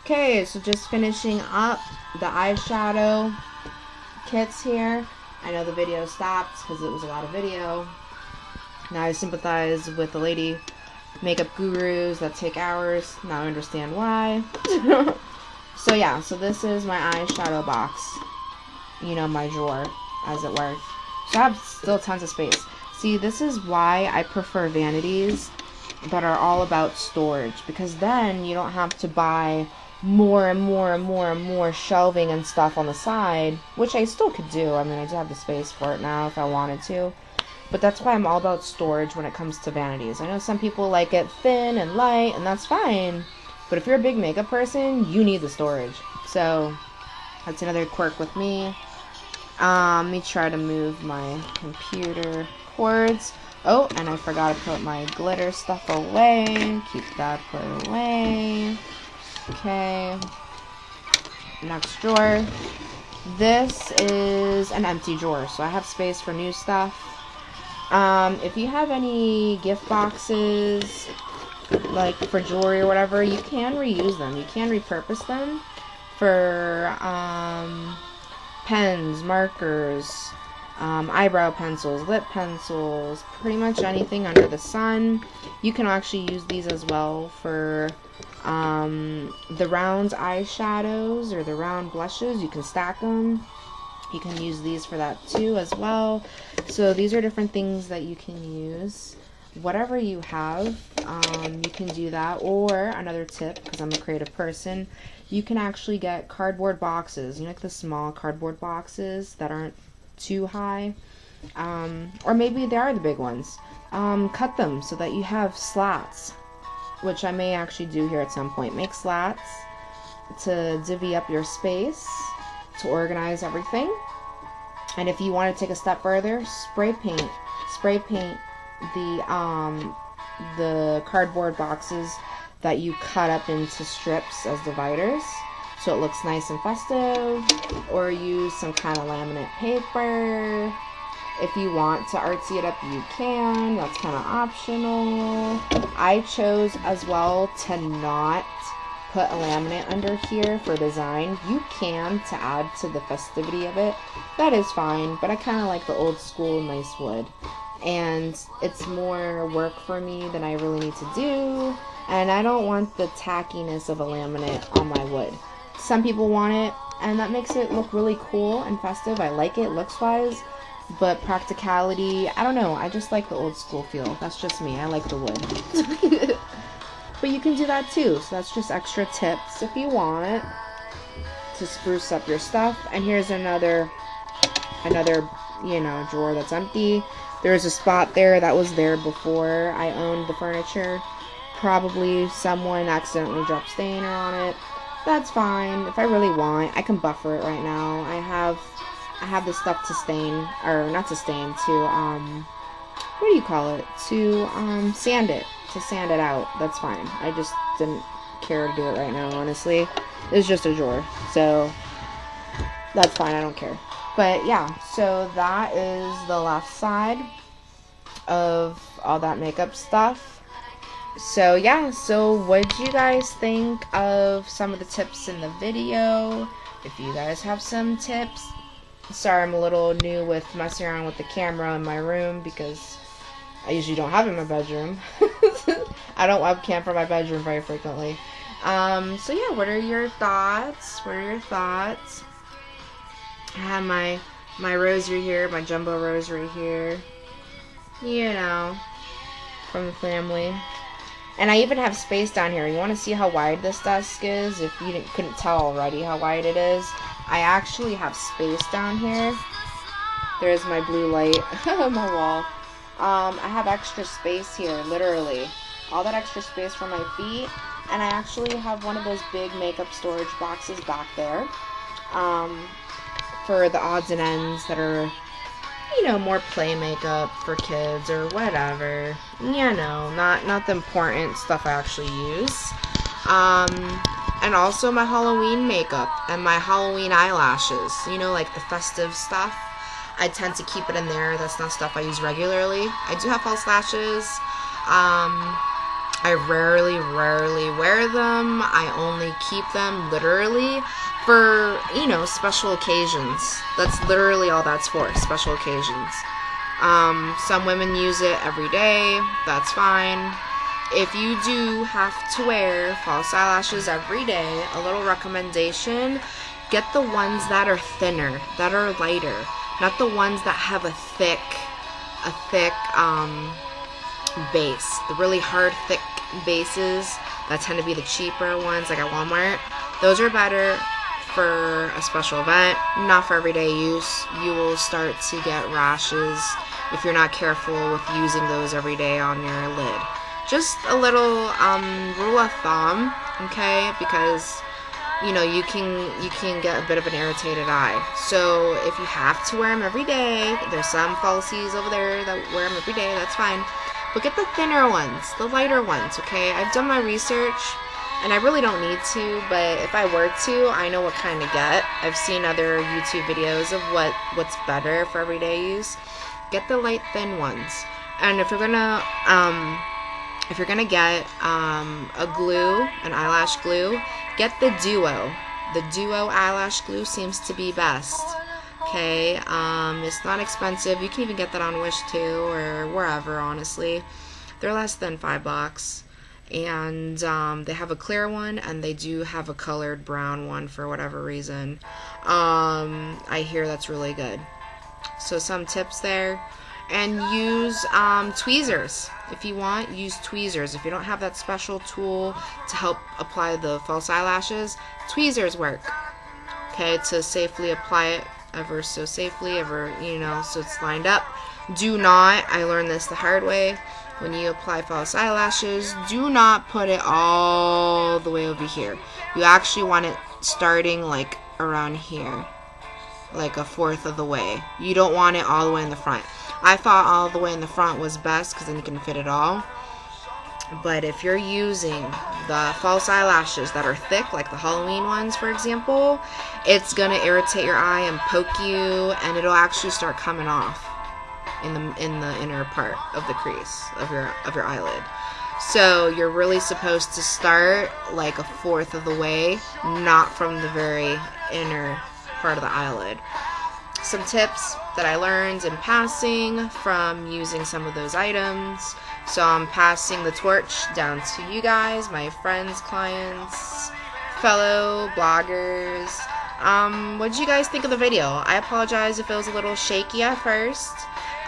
Okay, so just finishing up the eyeshadow kits here. I know the video stopped because it was a lot of video. Now I sympathize with the lady makeup gurus that take hours. Now I understand why. So yeah, so this is my eyeshadow box. You know, my drawer, as it were. So I have still tons of space. See, this is why I prefer vanities that are all about storage, because then you don't have to buy more and more and more and more shelving and stuff on the side, which I still could do. I mean, I do have the space for it now if I wanted to. But that's why I'm all about storage when it comes to vanities. I know some people like it thin and light, and that's fine. But if you're a big makeup person, you need the storage. So that's another quirk with me. Let me try to move my computer cords. Oh, and I forgot to put my glitter stuff away. Keep that put away. Okay. Next drawer. This is an empty drawer, so I have space for new stuff. If you have any gift boxes, like for jewelry or whatever, you can reuse them. You can repurpose them for pens, markers, eyebrow pencils, lip pencils, pretty much anything under the sun. You can actually use these as well for the round eyeshadows or the round blushes. You can stack them. You can use these for that too as well. So these are different things that you can use. Whatever you have, you can do that. Or another tip, because I'm a creative person, you can actually get cardboard boxes. You know, like the small cardboard boxes that aren't too high. Or maybe they are the big ones. Cut them so that you have slats, which I may actually do here at some point. Make slats to divvy up your space, to organize everything. And if you want to take a step further, spray paint the cardboard boxes that you cut up into strips as dividers, so it looks nice and festive. Or use some kind of laminate paper. If you want to artsy it up, you can. That's kind of optional. I chose as well to not put a laminate under here for design. You can, to add to the festivity of it. That is fine, but I kind of like the old school nice wood. And it's more work for me than I really need to do. And I don't want the tackiness of a laminate on my wood. Some people want it, and that makes it look really cool and festive. I like it looks-wise. But practicality, I don't know. I just like the old school feel. That's just me. I like the wood. But you can do that too. So that's just extra tips if you want to spruce up your stuff. And here's another, you know, drawer that's empty. There's a spot there that was there before I owned the furniture. Probably someone accidentally dropped stainer on it. That's fine. If I really want, I can buffer it right now. I have the stuff to stain, or not to stain, to what do you call it? To sand it. To sand it out. That's fine. I just didn't care to do it right now, honestly. It's just a drawer, so that's fine. I don't care. But yeah, so that is the left side of all that makeup stuff. So yeah, so what do you guys think of some of the tips in the video? If you guys have some tips. Sorry, I'm a little new with messing around with the camera in my room because I usually don't have it in my bedroom. I don't webcam from my bedroom very frequently. So yeah, what are your thoughts? What are your thoughts? I have my rosary here, my jumbo rosary here. You know, from the family. And I even have space down here. You want to see how wide this desk is? If you couldn't tell already how wide it is. I actually have space down here. There's my blue light on my wall. I have extra space here, literally. All that extra space for my feet. And I actually have one of those big makeup storage boxes back there. For the odds and ends that are, you know, more play makeup for kids or whatever. You know, not the important stuff I actually use. And also my Halloween makeup and my Halloween eyelashes. You know, like the festive stuff. I tend to keep it in there. That's not stuff I use regularly. I do have false lashes. I rarely wear them. I only keep them literally for, you know, special occasions. That's literally all that's for, special occasions. Some women use it every day. That's fine. If you do have to wear false eyelashes every day, a little recommendation, get the ones that are thinner, that are lighter, not the ones that have a thick base. The really hard, thick bases that tend to be the cheaper ones, like at Walmart, those are better for a special event, not for everyday use. You will start to get rashes if you're not careful with using those every day on your lid. Just a little rule of thumb, okay? Because you know, you can get a bit of an irritated eye. So if you have to wear them every day, there's some falsies over there that wear them every day, that's fine. But get the thinner ones, the lighter ones, okay? I've done my research, and I really don't need to, but if I were to, I know what kind to get. I've seen other YouTube videos of what's better for everyday use. Get the light thin ones. And if you're gonna get a glue, an eyelash glue, get the Duo. The Duo eyelash glue seems to be best. Okay, it's not expensive. You can even get that on Wish too, or wherever, honestly. They're less than $5. And they have a clear one, and they do have a colored brown one for whatever reason. I hear that's really good. So some tips there. And use tweezers. If you want, use tweezers. If you don't have that special tool to help apply the false eyelashes, tweezers work. Okay, to safely apply it ever so safely, you know, so it's lined up. Do not, I learned this the hard way, when you apply false eyelashes, do not put it all the way over here. You actually want it starting like around here, like a fourth of the way. You don't want it all the way in the front. I thought all the way in the front was best because then you can fit it all. But if you're using the false eyelashes that are thick, like the Halloween ones, for example, it's gonna irritate your eye and poke you, and it'll actually start coming off in the inner part of the crease of your eyelid. So you're really supposed to start like a fourth of the way, not from the very inner part of the eyelid. Some tips that I learned in passing from using some of those items. So I'm passing the torch down to you guys, my friends, clients, fellow bloggers. What did you guys think of the video? I apologize if it was a little shaky at first.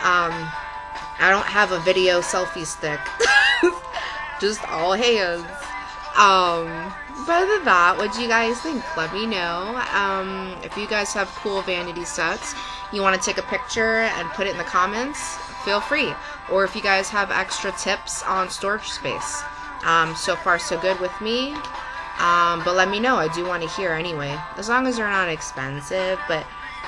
I don't have a video selfie stick. Just all hands. But other than that, what do you guys think? Let me know. If you guys have cool vanity sets, you want to take a picture and put it in the comments, feel free. Or if you guys have extra tips on storage space. So far so good with me. But let me know. I do want to hear anyway. As long as they're not expensive. But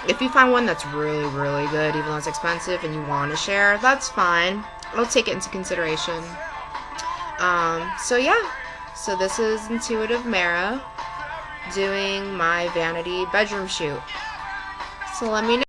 if you find one that's really, really good, even though it's expensive, and you want to share, that's fine. I'll take it into consideration. So yeah. So this is IntuitiveMara doing my vanity bedroom shoot. So let me know.